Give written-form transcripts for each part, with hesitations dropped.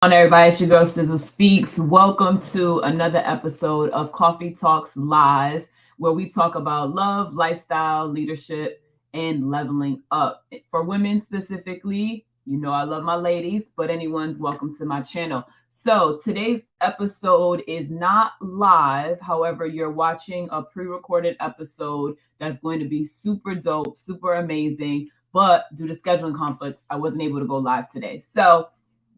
On everybody, it's your girl Sizzle Speaks. Welcome to another episode of Coffee Talks Live, where we talk about love, lifestyle, leadership, and leveling up. For women specifically, you know I love my ladies, but anyone's welcome to my channel. So today's episode is not live. However, you're watching a pre-recorded episode that's going to be super dope, super amazing. But due to scheduling conflicts, I wasn't able to go live today. So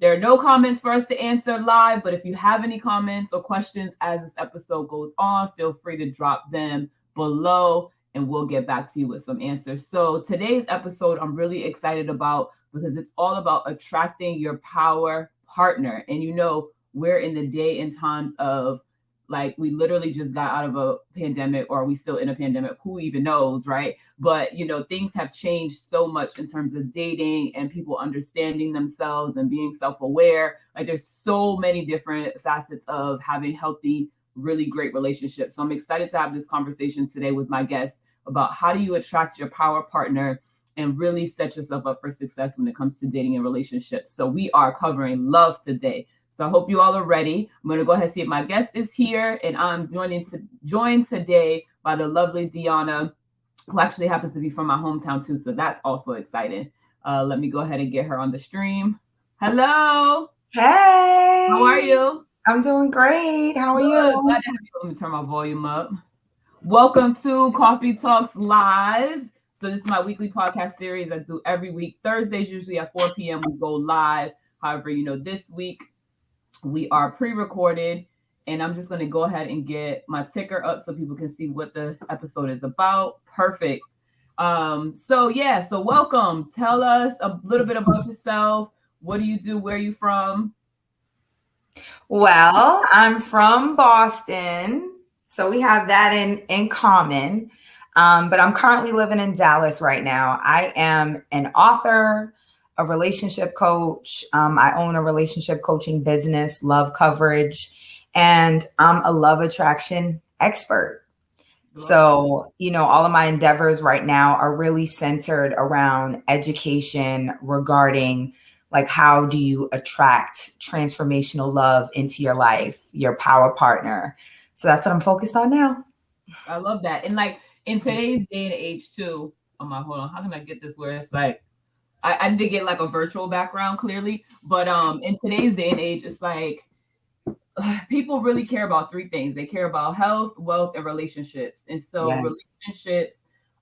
there are no comments for us to answer live, but if you have any comments or questions as this episode goes on, feel free to drop them below and we'll get back to you with some answers. So today's episode I'm really excited about because it's all about attracting your power partner. And you know, we're in the day and times of like we literally just got out of a pandemic, or are we still in a pandemic? Who even knows, right? But you know, things have changed so much in terms of dating and people understanding themselves and being self-aware. Like there's so many different facets of having healthy, really great relationships. So I'm excited to have this conversation today with my guests about how do you attract your power partner and really set yourself up for success when it comes to dating and relationships. So we are covering love today. So I hope you all are ready. I'm going to go ahead and see if my guest is here, and I'm joined today by the lovely Deanna, who actually happens to be from my hometown too. So that's also exciting. Let me go ahead and get her on the stream. Hello. Hey, How are you? I'm doing great. How are Good. you? Glad to have you. Let me turn my volume up. Welcome to Coffee Talks Live. So this is my weekly podcast series I do every week. Thursdays, usually at 4 p.m. we go live. However, you know, this week we are pre-recorded, and I'm just going to go ahead and get my ticker up so people can see what the episode is about. Perfect. So welcome. Tell us a little bit about yourself. What do you do? Where are you from? Well, I'm from Boston, so we have that in common. But I'm currently living in Dallas right now. I am an author, a relationship coach. I own a relationship coaching business, Love Coverage, and I'm a love attraction expert. So, all of my endeavors right now are really centered around education regarding like how do you attract transformational love into your life, your power partner. So that's what I'm focused on now. I love that. And like in today's day and age too, hold on, how can I get this where it's like I need to get like a virtual background clearly, but in today's day and age, it's like people really care about three things. They care about health, wealth, and relationships. And so Yes. relationships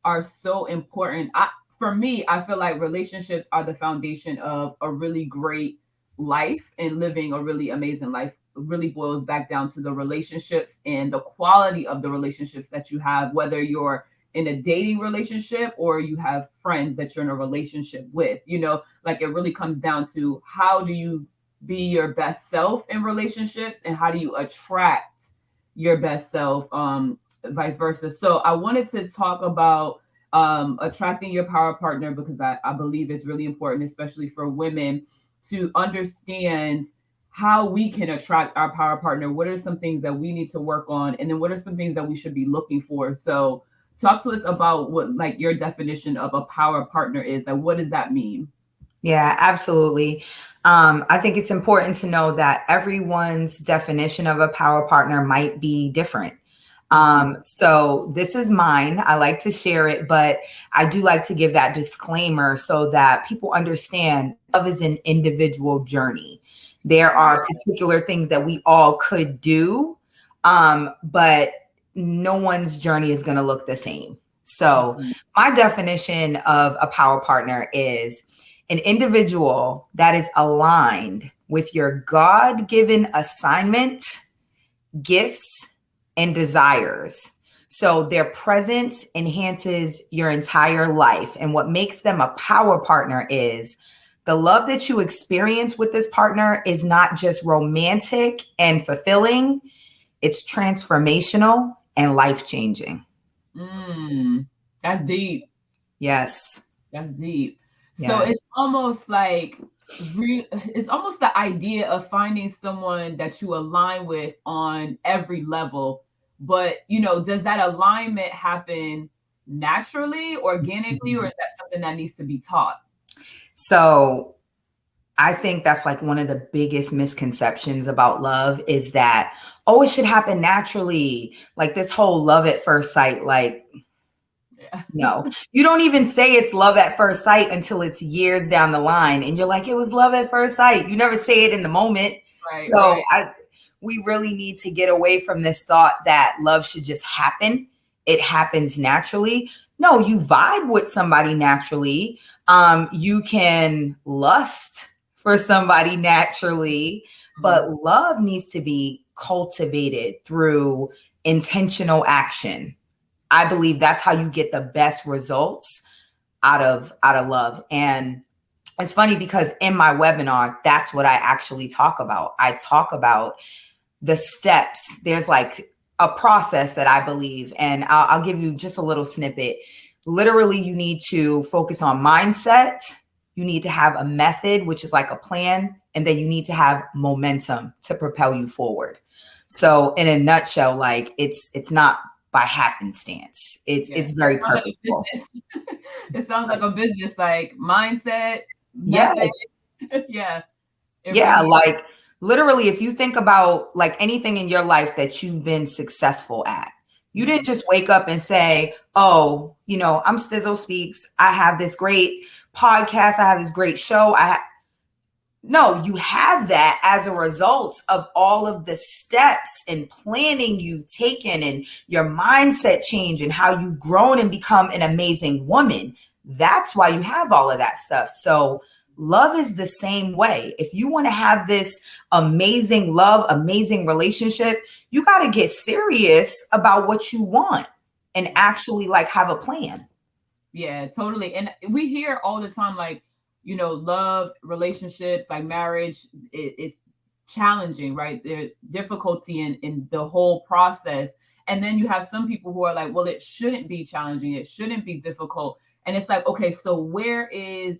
are so important. For me, I feel like relationships are the foundation of a really great life, and living a really amazing life really boils back down to the relationships and the quality of the relationships that you have, whether you're in a dating relationship or you have friends that you're in a relationship with. You know, like it really comes down to how do you be your best self in relationships, and how do you attract your best self, vice versa. So I wanted to talk about attracting your power partner because I believe it's really important, especially for women, to understand how we can attract our power partner. What are some things that we need to work on, and then what are some things that we should be looking for? So talk to us about what like your definition of a power partner is. Like, what does that mean? Yeah, absolutely. I think it's important to know that everyone's definition of a power partner might be different. So this is mine. I like to share it, but I do like to give that disclaimer so that people understand love is an individual journey. There are particular things that we all could do, but no one's journey is going to look the same. So my definition of a power partner is an individual that is aligned with your God-given assignment, gifts, and desires. So their presence enhances your entire life. And what makes them a power partner is the love that you experience with this partner is not just romantic and fulfilling, it's transformational and life-changing. That's deep. Yes. That's deep. So Yeah. it's almost like it's almost the idea of finding someone that you align with on every level. But you know, does that alignment happen naturally, organically, or is that something that needs to be taught? So I think that's like one of the biggest misconceptions about love is that, oh, it should happen naturally. Like this whole love at first sight, like, Yeah. no, you don't even say it's love at first sight until it's years down the line. And you're like, it was love at first sight. You never say it in the moment. Right, So right. we really need to get away from this thought that love should just happen. It happens naturally. No, you vibe with somebody naturally. You can lust for somebody naturally, but love needs to be cultivated through intentional action. I believe that's how you get the best results out of love. And it's funny because in my webinar, that's what I actually talk about. I talk about the steps. There's like a process that I believe, and I'll give you just a little snippet. Literally, you need to focus on mindset. You need to have a method, which is like a plan, and then you need to have momentum to propel you forward. So in a nutshell, like it's not by happenstance. It's very Sounds like purposeful. a business. It sounds like a business, like mindset, method. Yes. Yeah, it Yeah, really is. like literally, if you think about like anything in your life that you've been successful at, you didn't just wake up and say, oh, I'm Stizzle Speaks. I have this great podcast. I have this great show. No, you have that as a result of all of the steps and planning you've taken and your mindset change and how you've grown and become an amazing woman. That's why you have all of that stuff. So love is the same way. If you want to have this amazing love, amazing relationship, you got to get serious about what you want and actually like have a plan. Yeah, totally. And we hear all the time, like, love, relationships, like marriage, it's challenging, right? There's difficulty in the whole process. And then you have some people who are like, well, it shouldn't be challenging. It shouldn't be difficult. And it's like, okay, so where's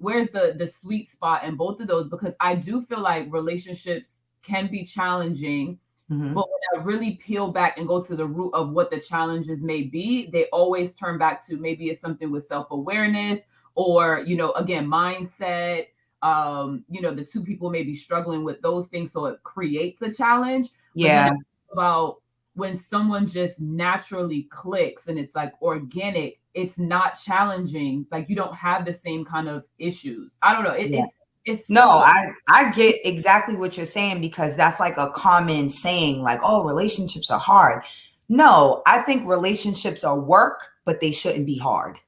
the sweet spot in both of those? Because I do feel like relationships can be challenging. Mhm. But when I really peel back and go to the root of what the challenges may be, they always turn back to maybe it's something with self-awareness or, again, mindset. The two people may be struggling with those things. So it creates a challenge. But then Yeah. I think about when someone just naturally clicks and it's like organic, it's not challenging. Like you don't have the same kind of issues. I don't know. Yeah. It's No, such a I get exactly what you're saying because that's like a common saying, like, oh, relationships are hard. No, I think relationships are work, but they shouldn't be hard.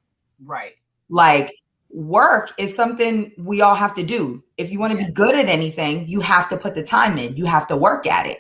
right. Like work is something we all have to do. If you want to be good at anything, you have to put the time in. You have to work at it.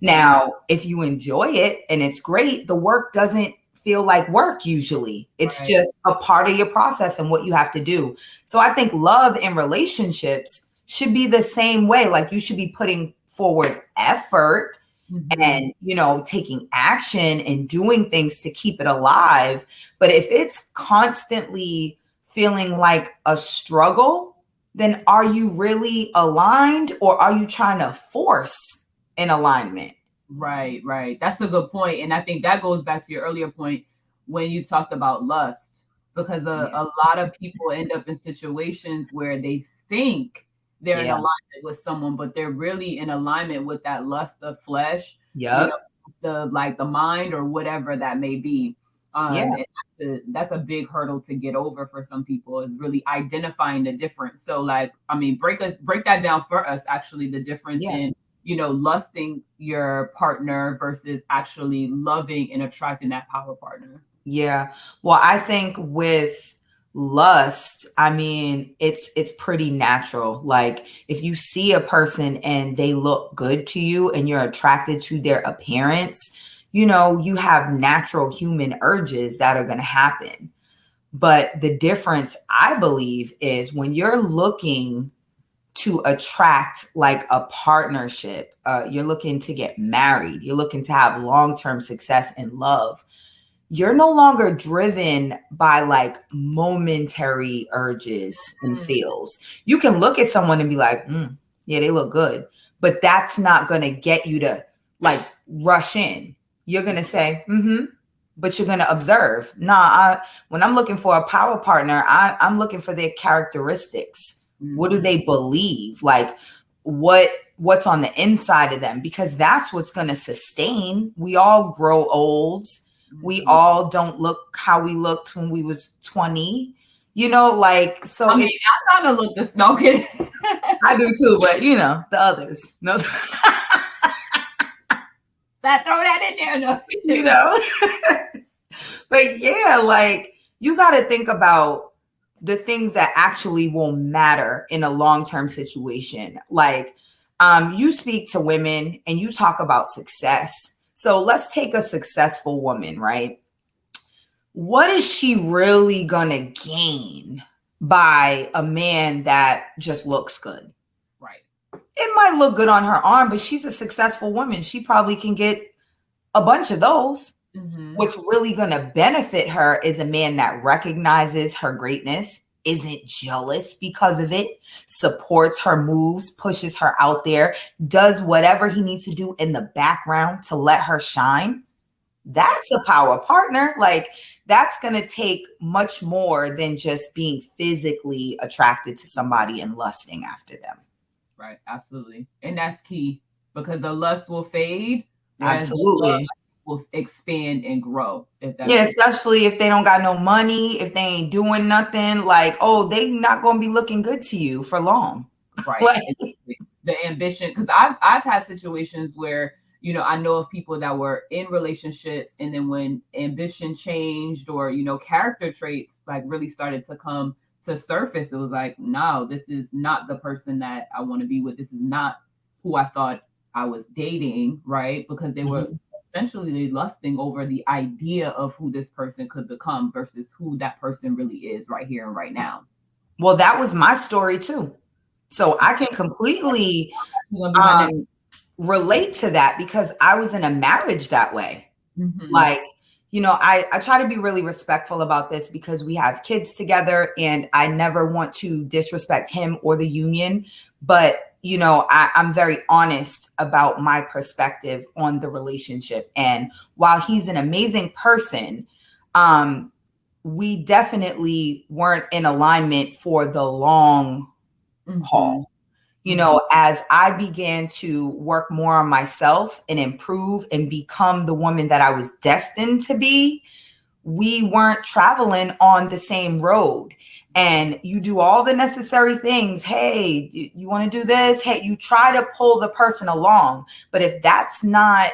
Now, if you enjoy it and it's great, the work doesn't feel like work usually. It's Right. just a part of your process and what you have to do. So I think love and relationships should be the same way. Like you should be putting forward effort Mhm. and taking action and doing things to keep it alive. But if it's constantly feeling like a struggle, then are you really aligned or are you trying to force an alignment? Right, right. That's a good point. And I think that goes back to your earlier point when you talked about lust, because Yeah. a lot of people end up in situations where they think they're in Yeah. alignment with someone, but they're really in alignment with that lust of flesh, you know, Yep. the mind or whatever that may be. Yeah. And that's a big hurdle to get over for some people is really identifying the difference. So like, I mean, break that down for us, actually, the difference Yeah. in lusting your partner versus actually loving and attracting that power partner. Yeah. Well, I think with lust, I mean, it's pretty natural. Like if you see a person and they look good to you and you're attracted to their appearance, you have natural human urges that are going to happen. But the difference, I believe, is when you're looking to attract like a partnership, you're looking to get married, you're looking to have long-term success in love, you're no longer driven by like momentary urges and feels. You can look at someone and be like, yeah, they look good, but that's not going to get you to like rush in. You're going to say, but you're going to observe. When I'm looking for a power partner, I'm looking for their characteristics. What do they believe? Like what's on the inside of them? Because that's what's going to sustain. We all grow old. We all don't look how we looked when we was 20. You know, like, so I mean, I'm trying to look this. No kidding. I do too, but you know, the others. No. That throw that in there, no. You know. But yeah, like, you got to think about the things that actually will matter in a long-term situation. Like, you speak to women and you talk about success. So let's take a successful woman, right? What is she really gonna gain by a man that just looks good? Right. It might look good on her arm, but she's a successful woman. She probably can get a bunch of those. What's really gonna benefit her is a man that recognizes her greatness, isn't jealous because of it, supports her moves, pushes her out there, does whatever he needs to do in the background to let her shine. That's a power partner. Like, that's going to take much more than just being physically attracted to somebody and lusting after them. Right. Absolutely. And that's key, because the lust will fade. Absolutely. Will expand and grow. Especially if they don't got no money, if they ain't doing nothing, like, oh, they not going to be looking good to you for long. Right. Like, the ambition, because I've had situations where, you know, I know of people that were in relationships, and then when ambition changed, or, you know, character traits like really started to come to surface, it was like, no, this is not the person that I want to be with. This is not who I thought I was dating, right? Because they were essentially lusting over the idea of who this person could become versus who that person really is right here and right now. Well, that was my story too. So I can completely relate to that, because I was in a marriage that way. Like, you know, I try to be really respectful about this because we have kids together, and I never want to disrespect him or the union. But, you know, I'm very honest about my perspective on the relationship. And while he's an amazing person, we definitely weren't in alignment for the long haul. You know, as I began to work more on myself and improve and become the woman that I was destined to be, we weren't traveling on the same road. And you do all the necessary things. Hey, you want to do this? Hey, you try to pull the person along. But if that's not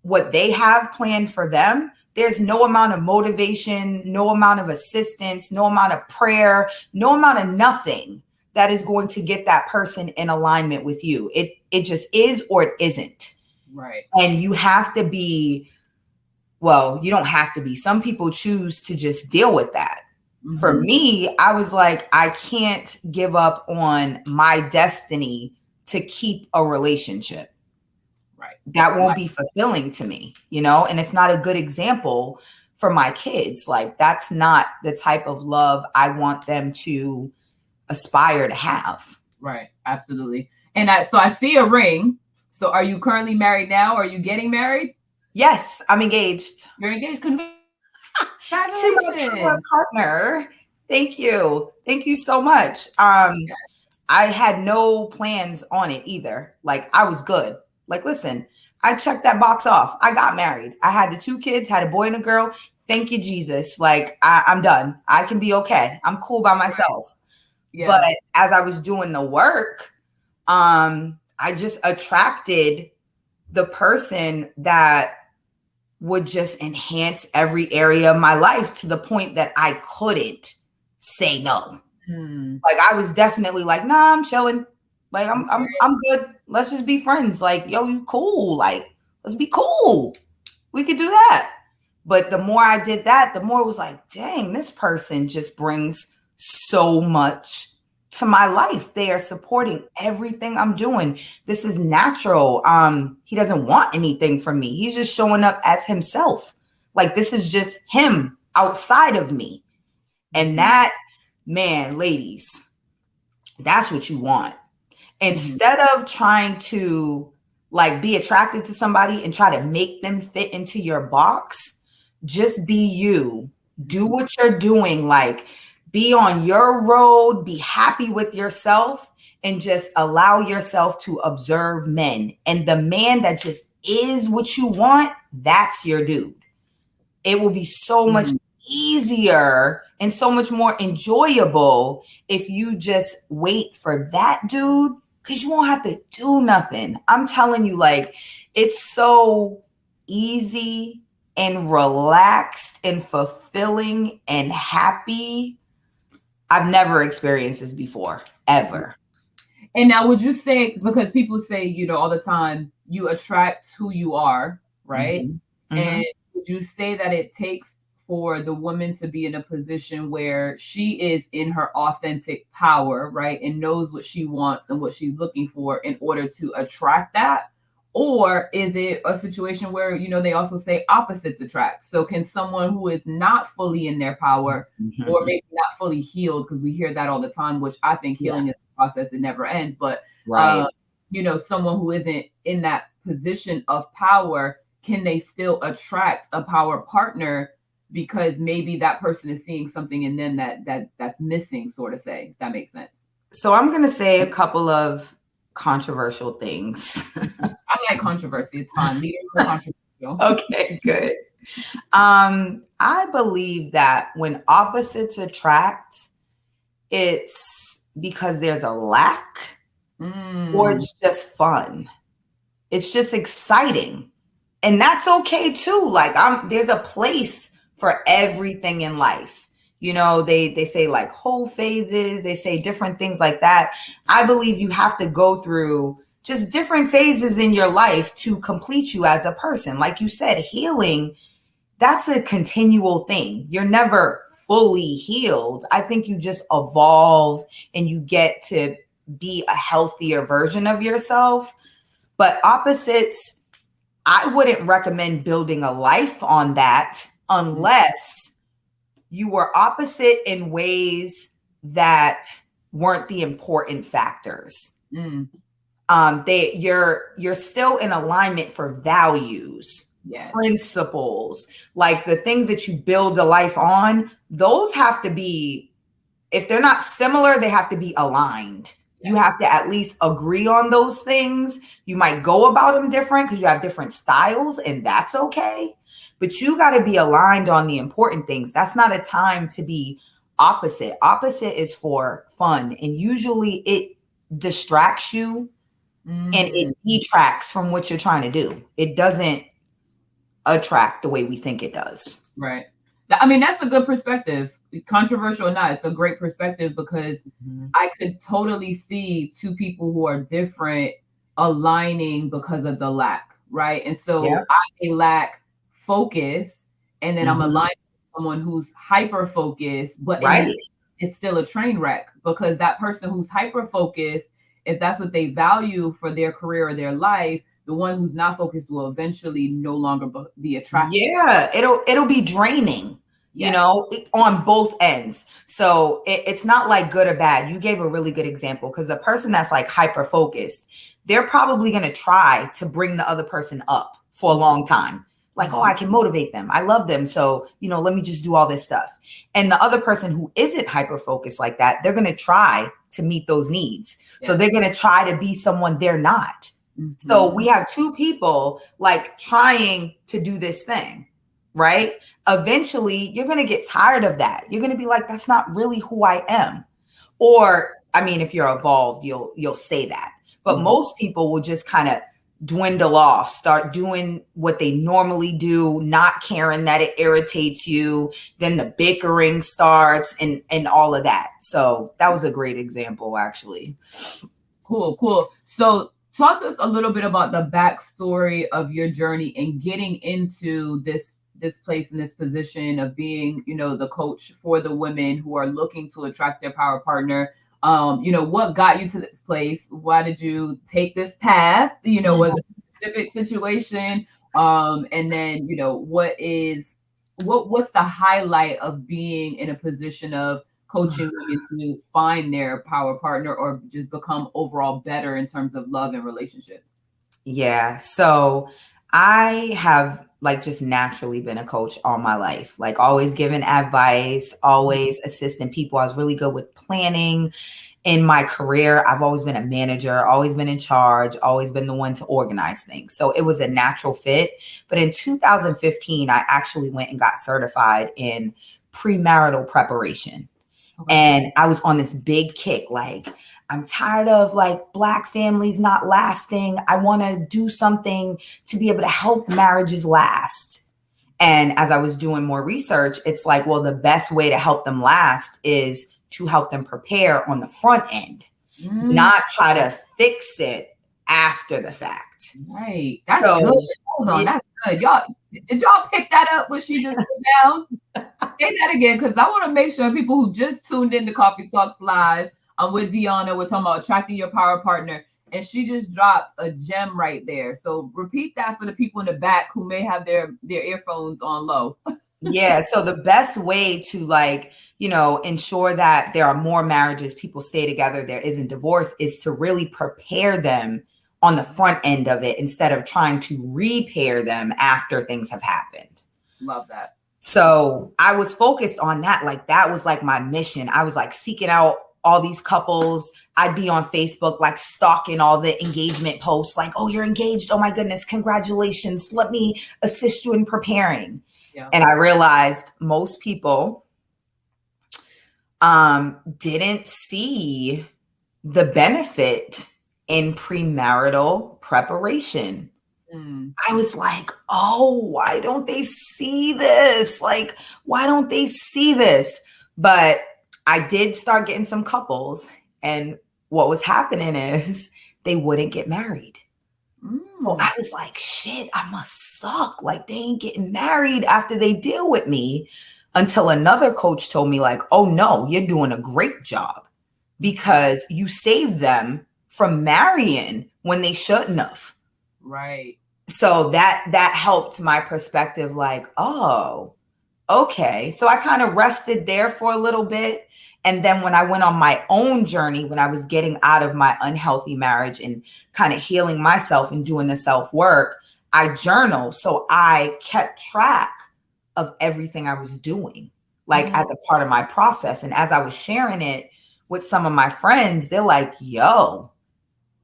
what they have planned for them, there's no amount of motivation, no amount of assistance, no amount of prayer, no amount of nothing that is going to get that person in alignment with you. It just is, or it isn't. Right. And you have to be, well, you don't have to be. Some people choose to just deal with that. For me, I was like, I can't give up on my destiny to keep a relationship. Right. That won't be fulfilling to me, you know, and it's not a good example for my kids. Like, that's not the type of love I want them to aspire to have. Right. Absolutely. And so I see a ring. So are you currently married now? Are you getting married? Yes, I'm engaged. You're engaged. To my partner. Thank you. Thank you so much. I had no plans on it either. Like, I was good. Like, listen, I checked that box off. I got married. I had the 2 kids, had a boy and a girl. Thank you, Jesus. Like, I'm done. I can be okay. I'm cool by myself. Yeah. But as I was doing the work, I just attracted the person that would just enhance every area of my life to the point that I couldn't say no. Like, I was definitely like, nah, I'm chilling. Like, I'm good. Let's just be friends. Like, yo, you cool. Like, let's be cool. We could do that. But the more I did that, the more it was like, dang, this person just brings so much to my life. They are supporting everything I'm doing. This is natural. He doesn't want anything from me. He's just showing up as himself. Like, this is just him outside of me. And that, man, ladies, that's what you want. Instead of trying to, like, be attracted to somebody and try to make them fit into your box, just be you. Do what you're doing. Like, be on your road, be happy with yourself, and just allow yourself to observe men. And the man that just is what you want, that's your dude. It will be so much easier and so much more enjoyable if you just wait for that dude, because you won't have to do nothing. I'm telling you, like, it's so easy and relaxed and fulfilling and happy. I've never experienced this before, ever. And now, would you say, because people say, you know, all the time, you attract who you are, right? Mm-hmm. And would you say that it takes for the woman to be in a position where she is in her authentic power, right? And knows what she wants and what she's looking for in order to attract that? Or is it a situation where, you know, they also say opposites attract? So can someone who is not fully in their power, or maybe not fully healed, because we hear that all the time, which I think healing is a process, it never ends, but you know, someone who isn't in that position of power, can they still attract a power partner because maybe that person is seeing something in them that's missing, sort of say, if that makes sense? So I'm going to say a couple of controversial things. I like controversy. It's fun. Leaders are controversial. Okay, good. I believe that when opposites attract, it's because there's a lack, or it's just fun. It's just exciting. And that's okay too. Like, there's a place for everything in life. You know, they say like whole phases, they say different things like that. I believe you have to go through just different phases in your life to complete you as a person. Like you said, healing, that's a continual thing. You're never fully healed. I think you just evolve and you get to be a healthier version of yourself. But opposites, I wouldn't recommend building a life on that unless you were opposite in ways that weren't the important factors. You're still in alignment for values, principles, like the things that you build a life on. Those have to be, if they're not similar, they have to be aligned. You have to at least agree on those things. You might go about them different because you have different styles, and that's okay. But you got to be aligned on the important things. That's not a time to be opposite. Opposite is for fun. And usually it distracts you and it detracts from what you're trying to do. It doesn't attract the way we think it does. Right. I mean, that's a good perspective. Controversial or not, it's a great perspective, because I could totally see two people who are different aligning because of the lack, right? And so I may lack focus, and then I'm aligned with someone who's hyper focused, but it's still a train wreck, because that person who's hyper focused, if that's what they value for their career or their life, the one who's not focused will eventually no longer be attractive. Yeah, it'll be draining. You know, on both ends. So it's not like good or bad. You gave a really good example, because the person that's like hyper focused, they're probably going to try to bring the other person up for a long time. Like, oh, I can motivate them. I love them. So, you know, let me just do all this stuff. And the other person who isn't hyper focused like that, they're going to try to meet those needs. So they're going to try to be someone they're not. So we have two people like trying to do this thing, right? Eventually, you're going to get tired of that. You're going to be like, that's not really who I am. Or, I mean, if you're evolved, you'll say that. But most people will just kind of dwindle off, start doing what they normally do, not caring that it irritates you. Then the bickering starts and all of that. So that was a great example, actually. Cool. So talk to us a little bit about the backstory of your journey and getting into this place in this position of being, you know, the coach for the women who are looking to attract their power partner. You know, what got you to this place? Why did you take this path? You know, was it a specific situation? And then, you know, what's the highlight of being in a position of coaching women to find their power partner or just become overall better in terms of love and relationships? Yeah. So I have like just naturally been a coach all my life, like always giving advice, always assisting people. I was really good with planning in my career. I've always been a manager, always been in charge, always been the one to organize things. So it was a natural fit. But in 2015, I actually went and got certified in premarital preparation. Okay. And I was on this big kick, like, I'm tired of like Black families not lasting. I want to do something to be able to help marriages last. And as I was doing more research, it's like, well, the best way to help them last is to help them prepare on the front end, not try to fix it after the fact. Right. That's good. Hold on. That's good. Did y'all pick that up what she just put down? Say that again, because I want to make sure people who just tuned in to Coffee Talks Live, I'm with Deanna. We're talking about attracting your power partner. And she just dropped a gem right there. So repeat that for the people in the back who may have their earphones on low. Yeah. So the best way to like, ensure that there are more marriages, people stay together, there isn't divorce, is to really prepare them on the front end of it instead of trying to repair them after things have happened. Love that. So I was focused on that. Like that was like my mission. I was like seeking out all these couples. I'd be on Facebook, like stalking all the engagement posts, like, oh, you're engaged. Oh my goodness. Congratulations. Let me assist you in preparing. Yeah. And I realized most people didn't see the benefit in premarital preparation. I was like, oh, why don't they see this? Like, why don't they see this? But I did start getting some couples, and what was happening is they wouldn't get married. So I was like, shit, I must suck. Like, they ain't getting married after they deal with me, until another coach told me like, oh no, you're doing a great job because you saved them from marrying when they shouldn't have. Right. So that helped my perspective, like, oh, okay. So I kind of rested there for a little bit. And then when I went on my own journey, when I was getting out of my unhealthy marriage and kind of healing myself and doing the self-work, I journaled. So I kept track of everything I was doing, like as a part of my process. And as I was sharing it with some of my friends, they're like, yo,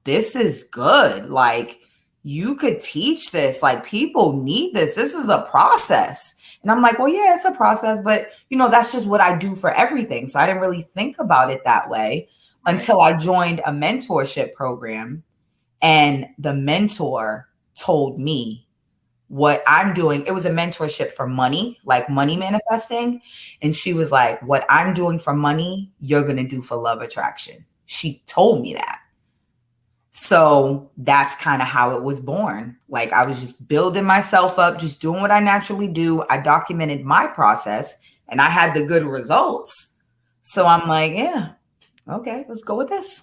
this is good. Like, you could teach this, like people need this. This is a process. And I'm like, well, yeah, it's a process, but that's just what I do for everything. So I didn't really think about it that way until I joined a mentorship program, and the mentor told me what I'm doing. It was a mentorship for money, like money manifesting. And she was like, what I'm doing for money, you're going to do for love attraction. She told me that. So that's kind of how it was born. Like I was just building myself up, just doing what I naturally do. I documented my process and I had the good results. So I'm like, yeah, okay, let's go with this.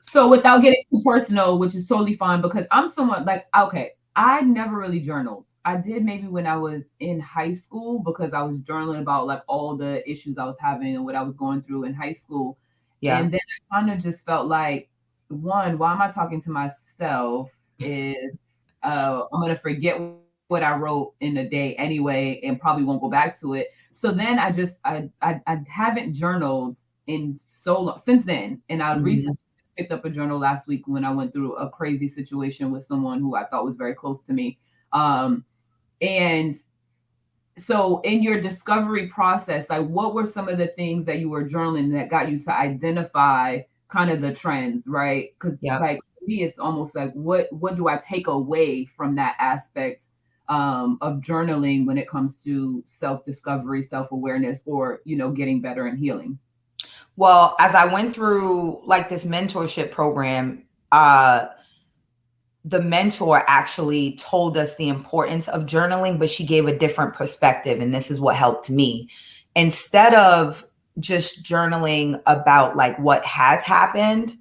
So without getting too personal, which is totally fine, because I'm someone like, okay, I never really journaled. I did maybe when I was in high school, because I was journaling about like all the issues I was having and what I was going through in high school. Yeah. And then I kind of just felt like, one, why am I talking to myself? Is I'm gonna forget what I wrote in a day anyway, and probably won't go back to it. So then I haven't journaled in so long since then, and I recently picked up a journal last week when I went through a crazy situation with someone who I thought was very close to me. And so in your discovery process, like what were some of the things that you were journaling that got you to identify kind of the trends, right? Because like for me, it's almost like what do I take away from that aspect of journaling when it comes to self-discovery, self-awareness, or getting better and healing? Well, as I went through like this mentorship program, the mentor actually told us the importance of journaling, but she gave a different perspective, and this is what helped me. Instead of just journaling about like what has happened,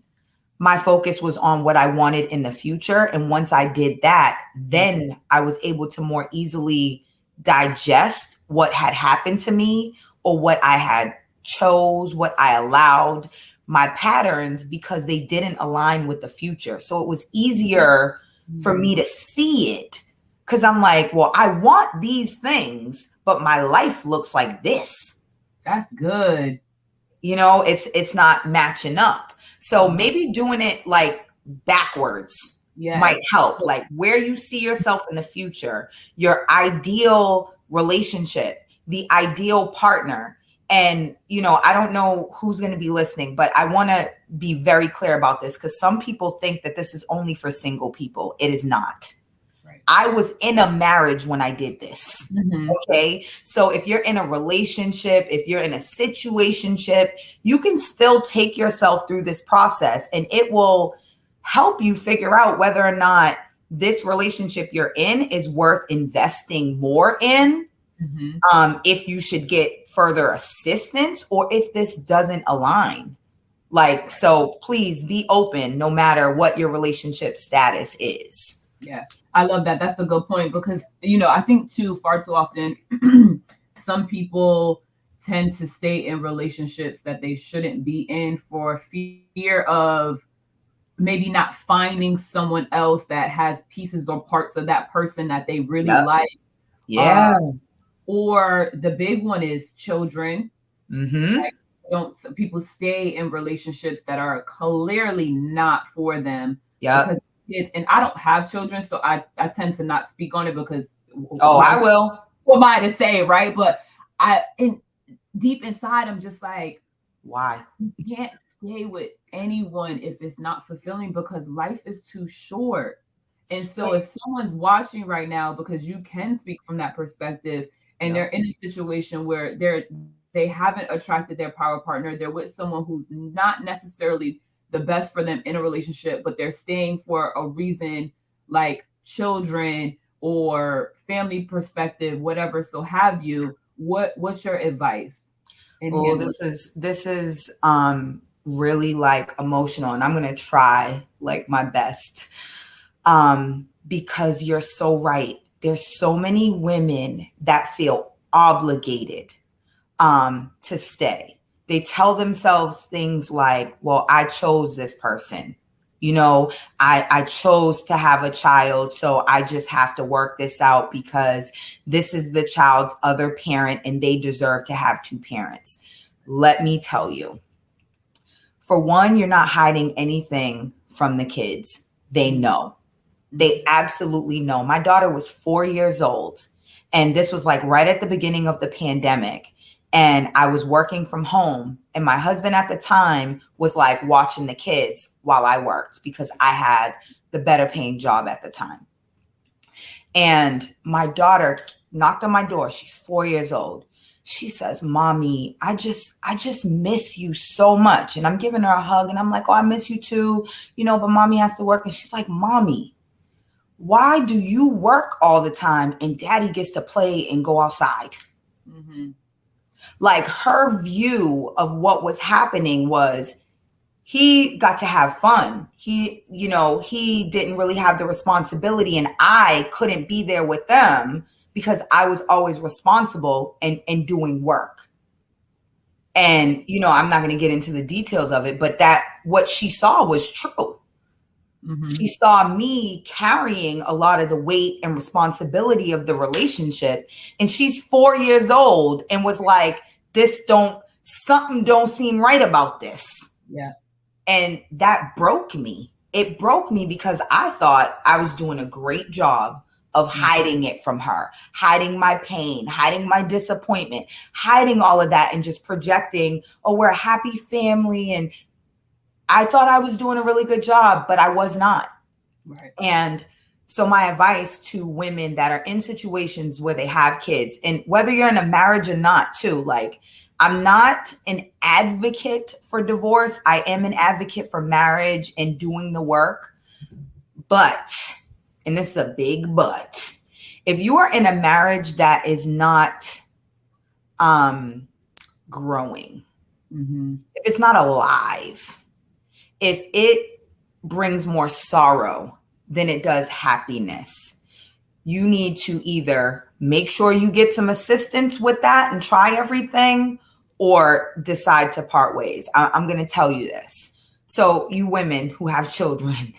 my focus was on what I wanted in the future. And once I did that, then I was able to more easily digest what had happened to me or what I had chose, what I allowed, my patterns, because they didn't align with the future. So it was easier for me to see it, Because I'm like, well, I want these things, but my life looks like this. That's good. You know, it's not matching up. So maybe doing it like backwards might help. Like where you see yourself in the future, your ideal relationship, the ideal partner. And, you know, I don't know who's going to be listening, but I want to be very clear about this because some people think that this is only for single people. It is not. I was in a marriage when I did this. Okay. So if you're in a relationship, if you're in a situationship, you can still take yourself through this process and it will help you figure out whether or not this relationship you're in is worth investing more in. If you should get further assistance or if this doesn't align. Like, so please be open no matter what your relationship status is. Yeah, I love that. That's a good point because, you know, I think too, far too often, some people tend to stay in relationships that they shouldn't be in for fear of maybe not finding someone else that has pieces or parts of that person that they really like. Yeah. Or the big one is children. Like, people stay in relationships that are clearly not for them. Yeah. And I don't have children, so I tend to not speak on it because I will. What am I to say, right? But deep inside, I'm just like, why? You can't stay with anyone if it's not fulfilling because life is too short. And so if someone's watching right now, because you can speak from that perspective, and they're in a situation where they haven't attracted their power partner, they're with someone who's not necessarily the best for them in a relationship, but they're staying for a reason like children or family perspective, whatever. So have you, what's your advice? Oh, this is really like emotional and I'm going to try like my best. Because you're so right. There's so many women that feel obligated, to stay. They tell themselves things like, well, I chose this person. You know, I chose to have a child, so I just have to work this out because this is the child's other parent and they deserve to have two parents. Let me tell you, for one, you're not hiding anything from the kids. They know. They absolutely know. My daughter was 4 years old, and this was like right at the beginning of the pandemic. And I was working from home and my husband at the time was like watching the kids while I worked because I had the better paying job at the time. And my daughter knocked on my door. She's 4 years old. She says, Mommy, I just miss you so much. And I'm giving her a hug and I'm like, oh, I miss you too. You know, but Mommy has to work. And she's like, Mommy, why do you work all the time and Daddy gets to play and go outside? Like her view of what was happening was he got to have fun. He didn't really have the responsibility and I couldn't be there with them because I was always responsible and doing work. And, you know, I'm not going to get into the details of it, but that what she saw was true. She saw me carrying a lot of the weight and responsibility of the relationship. And she's 4 years old and was like, something don't seem right about this. Yeah. And that broke me. It broke me because I thought I was doing a great job of hiding it from her, hiding my pain, hiding my disappointment, hiding all of that and just projecting, oh, we're a happy family. And I thought I was doing a really good job, but I was not. Right. And so my advice to women that are in situations where they have kids, and whether you're in a marriage or not too, like I'm not an advocate for divorce. I am an advocate for marriage and doing the work. But, and this is a big but, if you are in a marriage that is not growing, if it's not alive, if it brings more sorrow than it does happiness, you need to either make sure you get some assistance with that and try everything or decide to part ways. I'm going to tell you this. So you women who have children,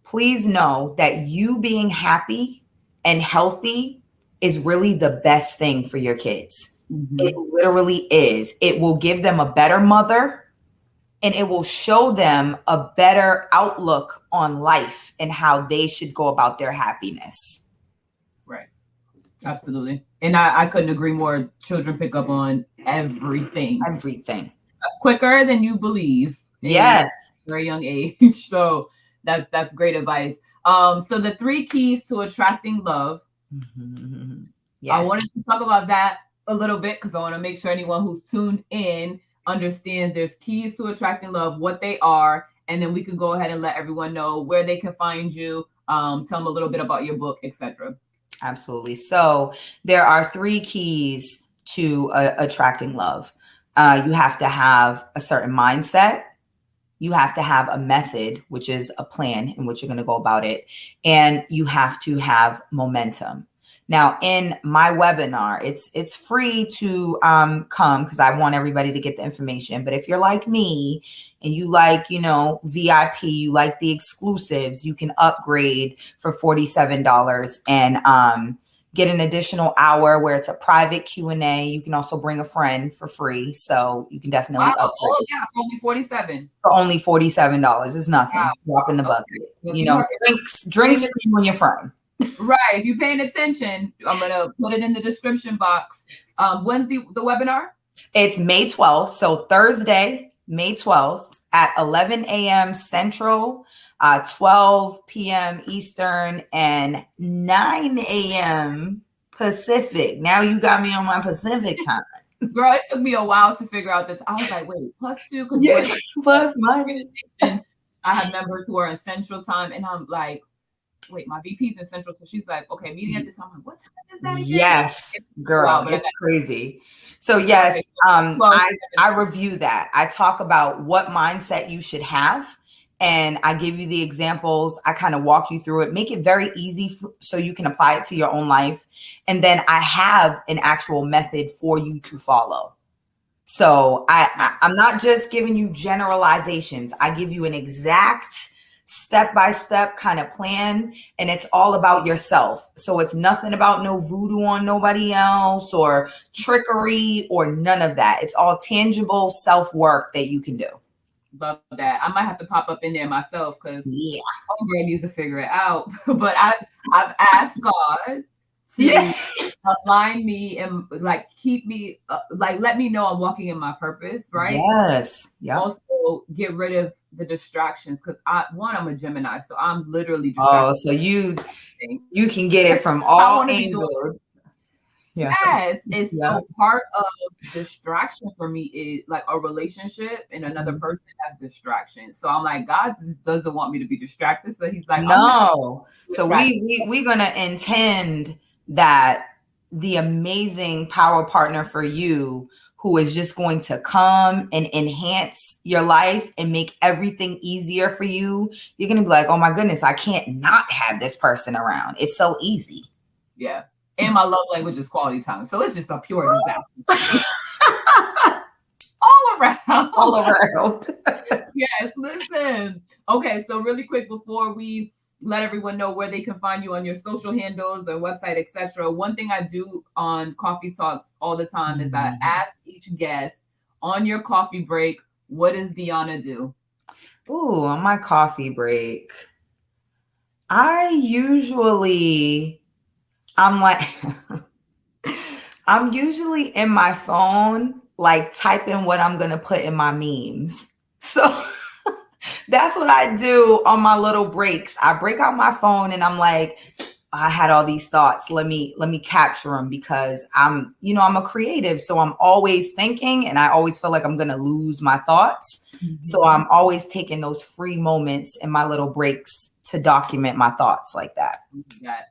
please know that you being happy and healthy is really the best thing for your kids. It literally is. It will give them a better mother, and it will show them a better outlook on life and how they should go about their happiness. Right. Absolutely. And I couldn't agree more. Children pick up on everything. Everything. Quicker than you believe. Yes. Very young age. So that's great advice. So the 3 keys to attracting love. Yes. I wanted to talk about that a little bit because I want to make sure anyone who's tuned in understands there's keys to attracting love, what they are, and then we can go ahead and let everyone know where they can find you, tell them a little bit about your book, etc. Absolutely. So there are 3 keys to attracting love. You have to have a certain mindset. You have to have a method, which is a plan in which you're going to go about it. And you have to have momentum. Now, in my webinar, it's free to come because I want everybody to get the information. But if you're like me and you like, VIP, you like the exclusives, you can upgrade for $47 and get an additional hour where it's a private Q&A. You can also bring a friend for free. So you can definitely upgrade. Oh, yeah, for only $47. For only $47. It's nothing. Wow. Drop in the bucket. Drinks for you and your friend. Right. If you're paying attention, I'm going to put it in the description box. When's the webinar? It's May 12th. So Thursday, May 12th at 11 a.m. Central, 12 p.m. Eastern, and 9 a.m. Pacific. Now you got me on my Pacific time. Girl, it took me a while to figure out this. I was like, wait, +2? Yes, plus minus. I have members who are in Central time, and I'm like, wait, my VP's in Central, so she's like, okay, meeting at this time. I'm like, what time is that again? Yes, girl, it's crazy. So yes, I review that. I talk about what mindset you should have, and I give you the examples. I kind of walk you through it, make it very easy so you can apply it to your own life. And then I have an actual method for you to follow. So I'm not just giving you generalizations. I give you an exact step-by-step kind of plan, and it's all about yourself. So it's nothing about no voodoo on nobody else or trickery or none of that. It's all tangible self-work that you can do. Love that. I might have to pop up in there myself because homegirl needs to figure it out. But I've asked God to align me and keep me let me know I'm walking in my purpose, right? Yes. Yeah. Also get rid of the distractions because I'm a Gemini, so I'm literally distracted. Oh, so you can get it from all angles. Yes. And so part of distraction for me is like a relationship and another person has distraction. So I'm like, God just doesn't want me to be distracted. So he's like, no. So we're gonna intend that the amazing power partner for you who is just going to come and enhance your life and make everything easier for you. You're going to be like, oh my goodness, I can't not have this person around. It's so easy. Yeah. And my love language is quality time. So it's just a pure disaster. All around. All around. Yes, listen. Okay, so really quick before we let everyone know where they can find you on your social handles or website, etc. One thing I do on Coffee Talks all the time is I ask each guest on your coffee break, what does Deanna do? Ooh, on my coffee break, I'm usually in my phone, like typing what I'm going to put in my memes. So that's what I do on my little breaks. I break out my phone and I'm like, I had all these thoughts. Let me capture them because I'm a creative. So I'm always thinking and I always feel like I'm going to lose my thoughts. Mm-hmm. So I'm always taking those free moments in my little breaks to document my thoughts like that.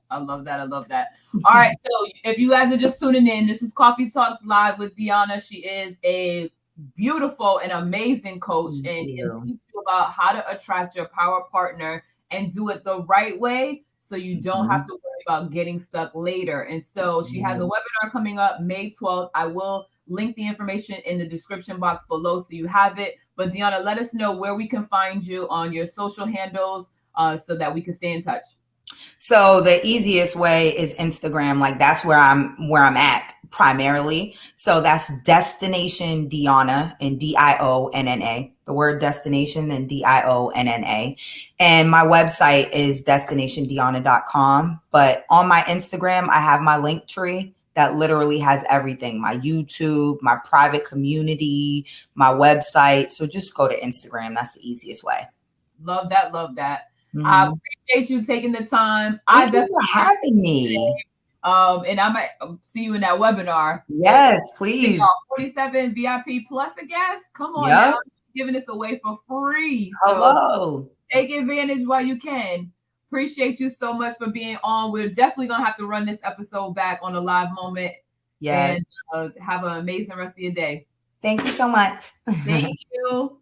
I love that. All right. So if you guys are just tuning in, this is Coffee Talks Live with Deanna. She is a beautiful and amazing coach and can teach you about how to attract your power partner and do it the right way so you don't have to worry about getting stuck later. And so she has a webinar coming up May 12th. I will link the information in the description box below so you have it. But Deanna, let us know where we can find you on your social handles so that we can stay in touch. So the easiest way is Instagram. Like that's where I'm at primarily. So that's Destination Dionna, and Dionna. The word destination and Dionna. And my website is destinationdionna.com. But on my Instagram, I have my link tree that literally has everything: my YouTube, my private community, my website. So just go to Instagram. That's the easiest way. Love that. Love that. Mm-hmm. I appreciate you taking the time. Thank you for having me. And I might see you in that webinar. Yes, please. 47 VIP plus a guest. Come on, yep. now. Giving this away for free. So hello. Take advantage while you can. Appreciate you so much for being on. We're definitely going to have to run this episode back on a live moment. Yes. And have an amazing rest of your day. Thank you so much. Thank you.